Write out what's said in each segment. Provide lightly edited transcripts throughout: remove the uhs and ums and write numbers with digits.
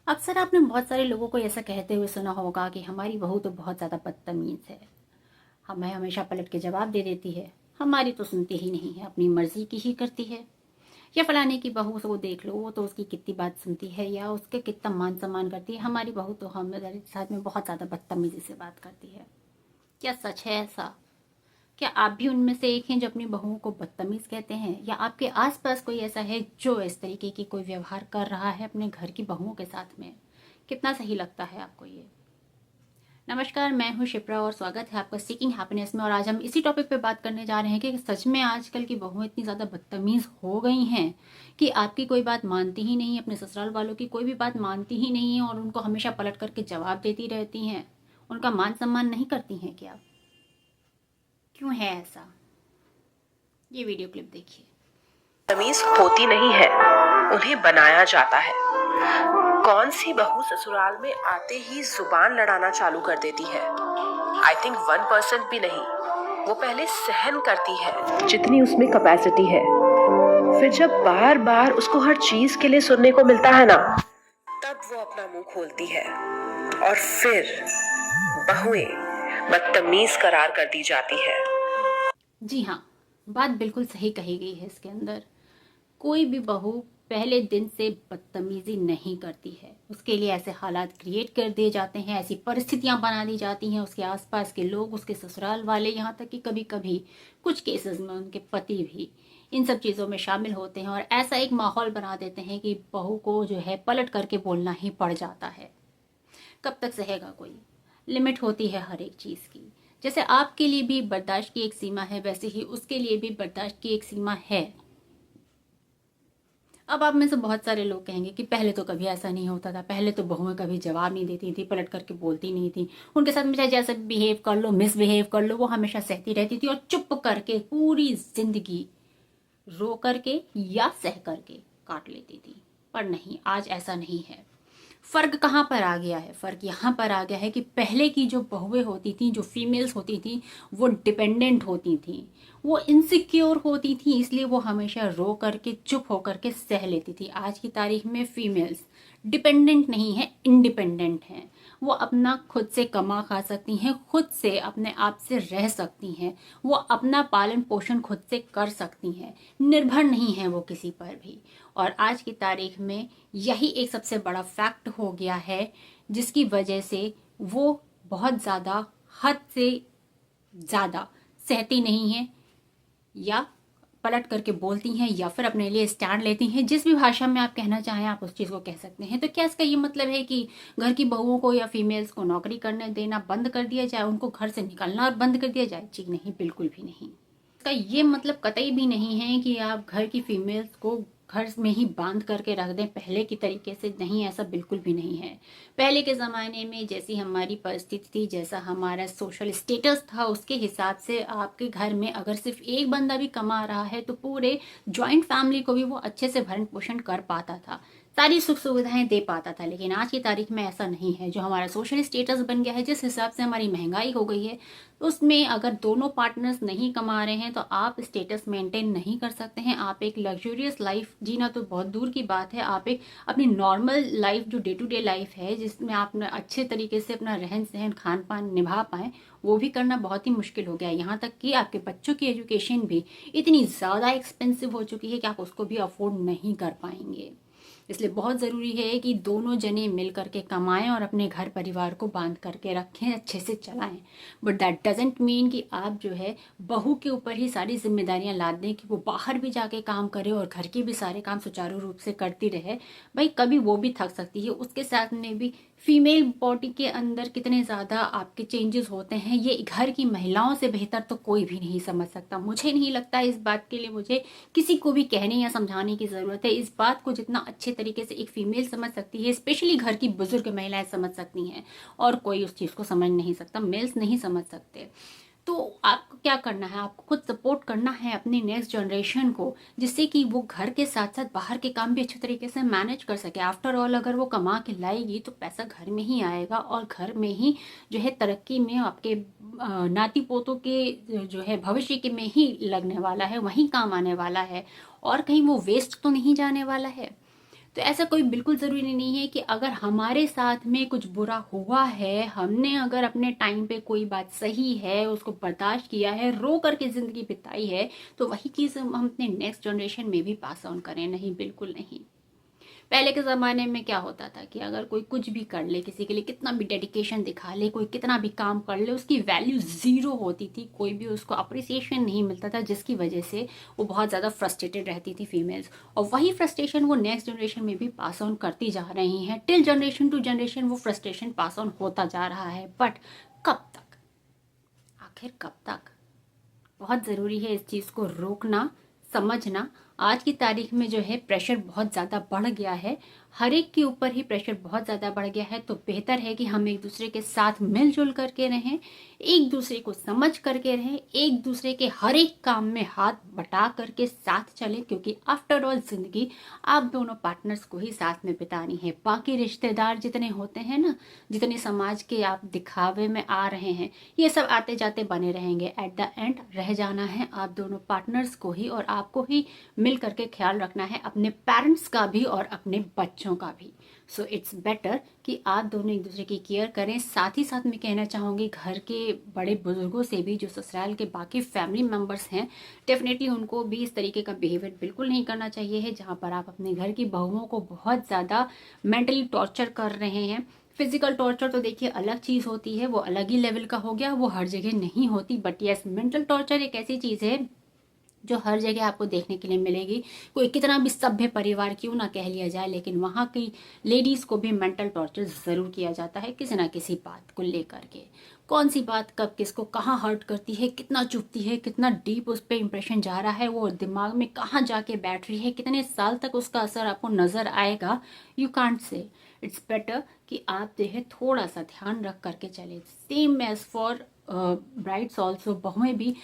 अक्सर आपने बहुत सारे लोगों को ऐसा कहते हुए सुना होगा कि हमारी बहू तो बहुत ज़्यादा बदतमीज़ है। हमें हमेशा पलट के जवाब दे देती है। हमारी तो सुनती ही नहीं है, अपनी मर्जी की ही करती है। या फलाने की बहू को देख लो, वो तो उसकी कितनी बात सुनती है या उसके कितना मान सम्मान करती है। हमारी बहू तो हमारे साथ में बहुत ज़्यादा बदतमीज़ी से बात करती है। क्या सच है ऐसा? क्या आप भी उनमें से एक हैं जो अपनी बहुओं को बदतमीज कहते हैं, या आपके आसपास कोई ऐसा है जो इस तरीके की कोई व्यवहार कर रहा है अपने घर की बहुओं के साथ में? कितना सही लगता है आपको ये? नमस्कार, मैं हूं शिप्रा और स्वागत है आपका सीकिंग हैप्पीनेस में। और आज हम इसी टॉपिक पे बात करने जा रहे हैं कि सच में आजकल की बहुएं इतनी ज़्यादा बदतमीज़ हो गई हैं कि आपकी कोई बात मानती ही नहीं, अपने ससुराल वालों की कोई भी बात मानती ही नहीं है और उनको हमेशा पलट करके जवाब देती रहती हैं। उनका मान सम्मान नहीं करती हैं क्या? क्यों है ऐसा? ये वीडियो क्लिप देखिए। तमीज होती नहीं है, उन्हें बनाया जाता है। कौन सी बहू ससुराल में आते ही जुबान लड़ाना चालू कर देती है? आई थिंक 1% भी नहीं। वो पहले सहन करती है जितनी उसमें कैपेसिटी है। फिर जब बार बार उसको हर चीज के लिए सुनने को मिलता है ना, तब वो अपना मुंह खोलती है और फिर बहुएं बदतमीज करार कर दी जाती है। जी हाँ, बात बिल्कुल सही कही गई है। इसके अंदर कोई भी बहू पहले दिन से बदतमीजी नहीं करती है। उसके लिए ऐसे हालात क्रिएट कर दिए जाते हैं, ऐसी परिस्थितियां बना दी जाती हैं, उसके आसपास के लोग, उसके ससुराल वाले, यहाँ तक कि कभी कभी कुछ केसेस में उनके पति भी इन सब चीज़ों में शामिल होते हैं और ऐसा एक माहौल बना देते हैं कि बहू को जो है पलट करके बोलना ही पड़ जाता है। कब तक सहेगा कोई? लिमिट होती है हर एक चीज़ की। जैसे आपके लिए भी बर्दाश्त की एक सीमा है, वैसे ही उसके लिए भी बर्दाश्त की एक सीमा है। अब आप में से बहुत सारे लोग कहेंगे कि पहले तो कभी ऐसा नहीं होता था, पहले तो बहुएं कभी जवाब नहीं देती थी, पलट करके बोलती नहीं थी, उनके साथ में चाहे जैसे बिहेव कर लो, मिसबिहेव कर लो, वो हमेशा सहती रहती थी और चुप करके पूरी जिंदगी रो करके या सह करके काट लेती थी। पर नहीं, आज ऐसा नहीं है। फर्क कहाँ पर आ गया है? फर्क यहाँ पर आ गया है कि पहले की जो बहुएं होती थी, जो फीमेल्स होती थी, वो डिपेंडेंट होती थी, वो इनसिक्योर होती थी, इसलिए वो हमेशा रो करके चुप होकर के सह लेती थी। आज की तारीख में फीमेल्स डिपेंडेंट नहीं है, इंडिपेंडेंट हैं। वो अपना खुद से कमा खा सकती हैं, खुद से अपने आप से रह सकती हैं, वो अपना पालन पोषण खुद से कर सकती हैं, निर्भर नहीं है वो किसी पर भी। और आज की तारीख में यही एक सबसे बड़ा फैक्ट हो गया है जिसकी वजह से वो बहुत ज़्यादा, हद से ज़्यादा सहती नहीं है या पलट करके बोलती हैं या फिर अपने लिए स्टैंड लेती हैं। जिस भी भाषा में आप कहना चाहें आप उस चीज़ को कह सकते हैं। तो क्या इसका ये मतलब है कि घर की बहुओं को या फीमेल्स को नौकरी करने देना बंद कर दिया जाए, उनको घर से निकलना और बंद कर दिया जाए? जी नहीं, बिल्कुल भी नहीं। इसका ये मतलब कतई भी नहीं है कि आप घर की फीमेल्स को घर में ही बांध करके रख दें पहले की तरीके से। नहीं, ऐसा बिल्कुल भी नहीं है। पहले के ज़माने में जैसी हमारी परिस्थिति थी, जैसा हमारा सोशल स्टेटस था, उसके हिसाब से आपके घर में अगर सिर्फ एक बंदा भी कमा रहा है तो पूरे जॉइंट फैमिली को भी वो अच्छे से भरण पोषण कर पाता था, सारी सुख सुविधाएं दे पाता था। लेकिन आज की तारीख में ऐसा नहीं है। जो हमारा सोशल स्टेटस बन गया है, जिस हिसाब से हमारी महंगाई हो गई है, उसमें अगर दोनों पार्टनर्स नहीं कमा रहे हैं तो आप स्टेटस मेंटेन नहीं कर सकते हैं। आप एक लग्जूरियस लाइफ जीना तो बहुत दूर की बात है, आप एक अपनी नॉर्मल लाइफ, जो डे टू डे लाइफ है, जिसमें आप अच्छे तरीके से अपना रहन सहन खान पान निभा पाएँ, वो भी करना बहुत ही मुश्किल हो गया है। यहाँ तक कि आपके बच्चों की एजुकेशन भी इतनी ज़्यादा एक्सपेंसिव हो चुकी है कि आप उसको भी अफोर्ड नहीं कर पाएंगे। इसलिए बहुत ज़रूरी है कि दोनों जने मिल करके कमाएं और अपने घर परिवार को बांध करके रखें, अच्छे से चलाएं। बट दैट डजेंट मीन कि आप जो है बहू के ऊपर ही सारी जिम्मेदारियां लाद दें कि वो बाहर भी जाके काम करे और घर के भी सारे काम सुचारू रूप से करती रहे। भाई कभी वो भी थक सकती है। उसके साथ में भी फीमेल बॉडी के अंदर कितने ज़्यादा आपके चेंजेस होते हैं, ये घर की महिलाओं से बेहतर तो कोई भी नहीं समझ सकता। मुझे नहीं लगता इस बात के लिए मुझे किसी को भी कहने या समझाने की ज़रूरत है। इस बात को जितना अच्छे तरीके से एक फीमेल समझ सकती है, स्पेशली घर की बुजुर्ग महिलाएं समझ सकती हैं, और कोई उस चीज़ को समझ नहीं सकता। मेल्स नहीं समझ सकते। तो आपको क्या करना है? आपको खुद सपोर्ट करना है अपनी नेक्स्ट जनरेशन को, जिससे कि वो घर के साथ साथ बाहर के काम भी अच्छे तरीके से मैनेज कर सके। आफ्टर ऑल अगर वो कमा के लाएगी तो पैसा घर में ही आएगा और घर में ही जो है तरक्की में आपके नाती पोतों के जो है भविष्य के में ही लगने वाला है, वहीं काम आने वाला है, और कहीं वो वेस्ट तो नहीं जाने वाला है। तो ऐसा कोई बिल्कुल ज़रूरी नहीं है कि अगर हमारे साथ में कुछ बुरा हुआ है, हमने अगर अपने टाइम पे कोई बात सही है उसको बर्दाश्त किया है, रो करके ज़िंदगी बिताई है, तो वही चीज़ हम अपने नेक्स्ट जनरेशन में भी पास ऑन करें। नहीं, बिल्कुल नहीं। पहले के ज़माने में क्या होता था कि अगर कोई कुछ भी कर ले, किसी के लिए कितना भी डेडिकेशन दिखा ले, कोई कितना भी काम कर ले, उसकी वैल्यू ज़ीरो होती थी, कोई भी उसको अप्रिसिएशन नहीं मिलता था, जिसकी वजह से वो बहुत ज़्यादा फ्रस्ट्रेटेड रहती थी फीमेल्स। और वही फ्रस्ट्रेशन वो नेक्स्ट जनरेशन में भी पास ऑन करती जा रही हैं। टिल जनरेशन टू जनरेशन वो फ्रस्ट्रेशन पास ऑन होता जा रहा है। बट कब तक, आखिर कब तक? बहुत ज़रूरी है इस चीज़ को रोकना, समझना। आज की तारीख में जो है प्रेशर बहुत ज़्यादा बढ़ गया है, हर एक के ऊपर ही प्रेशर बहुत ज़्यादा बढ़ गया है। तो बेहतर है कि हम एक दूसरे के साथ मिलजुल करके रहें, एक दूसरे को समझ करके रहें, एक दूसरे के हर एक काम में हाथ बटा करके साथ चलें, क्योंकि आफ्टर ऑल ज़िंदगी आप दोनों पार्टनर्स को ही साथ में बितानी है। बाकी रिश्तेदार जितने होते हैं ना, जितने समाज के आप दिखावे में आ रहे हैं, ये सब आते जाते बने रहेंगे। एट द एंड रह जाना है आप दोनों पार्टनर्स को ही, और आपको ही मिल करके ख्याल रखना है अपने पेरेंट्स का भी और अपने बच्चों का भी। सो इट्स बेटर कि आप दोनों एक दूसरे की केयर करें। साथ ही साथ मैं कहना चाहूँगी घर के बड़े बुजुर्गों से भी, जो ससुराल के बाकी फैमिली मेम्बर्स हैं, डेफिनेटली उनको भी इस तरीके का बिहेवियर बिल्कुल नहीं करना चाहिए है, जहाँ पर आप अपने घर की बहुओं को बहुत ज़्यादा मेंटली टॉर्चर कर रहे हैं। फिजिकल टॉर्चर तो देखिए अलग चीज़ होती है, वो अलग ही लेवल का हो गया, वो हर जगह नहीं होती। बट यस, मेंटल टॉर्चर एक ऐसी चीज़ है जो हर जगह आपको देखने के लिए मिलेगी। कोई कितना भी सभ्य परिवार क्यों ना कह लिया जाए, लेकिन वहाँ की लेडीज़ को भी मेंटल टॉर्चर ज़रूर किया जाता है, किसी ना किसी बात को लेकर के। कौन सी बात कब किसको कहाँ हर्ट करती है, कितना चुभती है, कितना डीप उस पर इम्प्रेशन जा रहा है, वो दिमाग में कहाँ जाके बैठ रही है, कितने साल तक उसका असर आपको नज़र आएगा, you can't say. It's better कि आप जो है थोड़ा सा ध्यान रख करके चले। Same as for brides also, बहुएं भी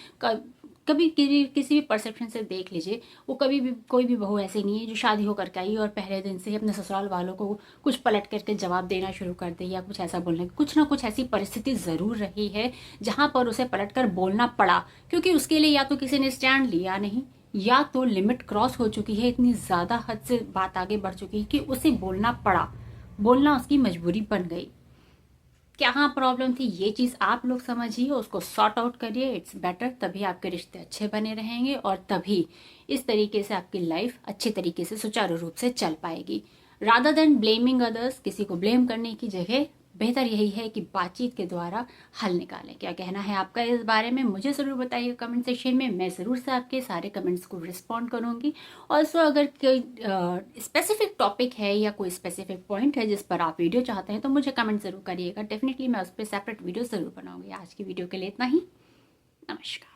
कभी किसी भी परसेप्शन से देख लीजिए, वो कभी भी कोई भी बहू ऐसी नहीं है जो शादी होकर के आई और पहले दिन से ही अपने ससुराल वालों को कुछ पलट करके जवाब देना शुरू कर दे या कुछ ऐसा बोलने। कुछ ना कुछ ऐसी परिस्थिति ज़रूर रही है जहाँ पर उसे पलट कर बोलना पड़ा, क्योंकि उसके लिए या तो किसी ने स्टैंड लिया नहीं, या तो लिमिट क्रॉस हो चुकी है, इतनी ज़्यादा हद से बात आगे बढ़ चुकी है कि उसे बोलना पड़ा, बोलना उसकी मजबूरी बन गई। क्या प्रॉब्लम थी, ये चीज़ आप लोग समझिए, उसको सॉर्ट आउट करिए। इट्स बेटर, तभी आपके रिश्ते अच्छे बने रहेंगे और तभी इस तरीके से आपकी लाइफ अच्छे तरीके से सुचारू रूप से चल पाएगी। रादर देन ब्लेमिंग अदर्स, किसी को ब्लेम करने की जगह बेहतर यही है कि बातचीत के द्वारा हल निकालें। क्या कहना है आपका इस बारे में, मुझे ज़रूर बताइए कमेंट सेक्शन में। मैं ज़रूर से आपके सारे कमेंट्स को रिस्पॉन्ड करूँगी। ऑल्सो अगर कोई स्पेसिफिक टॉपिक है या कोई स्पेसिफिक पॉइंट है जिस पर आप वीडियो चाहते हैं तो मुझे कमेंट ज़रूर करिएगा। डेफिनेटली मैं उस पर सेपरेट वीडियो ज़रूर बनाऊँगी। आज की वीडियो के लिए इतना ही। नमस्कार।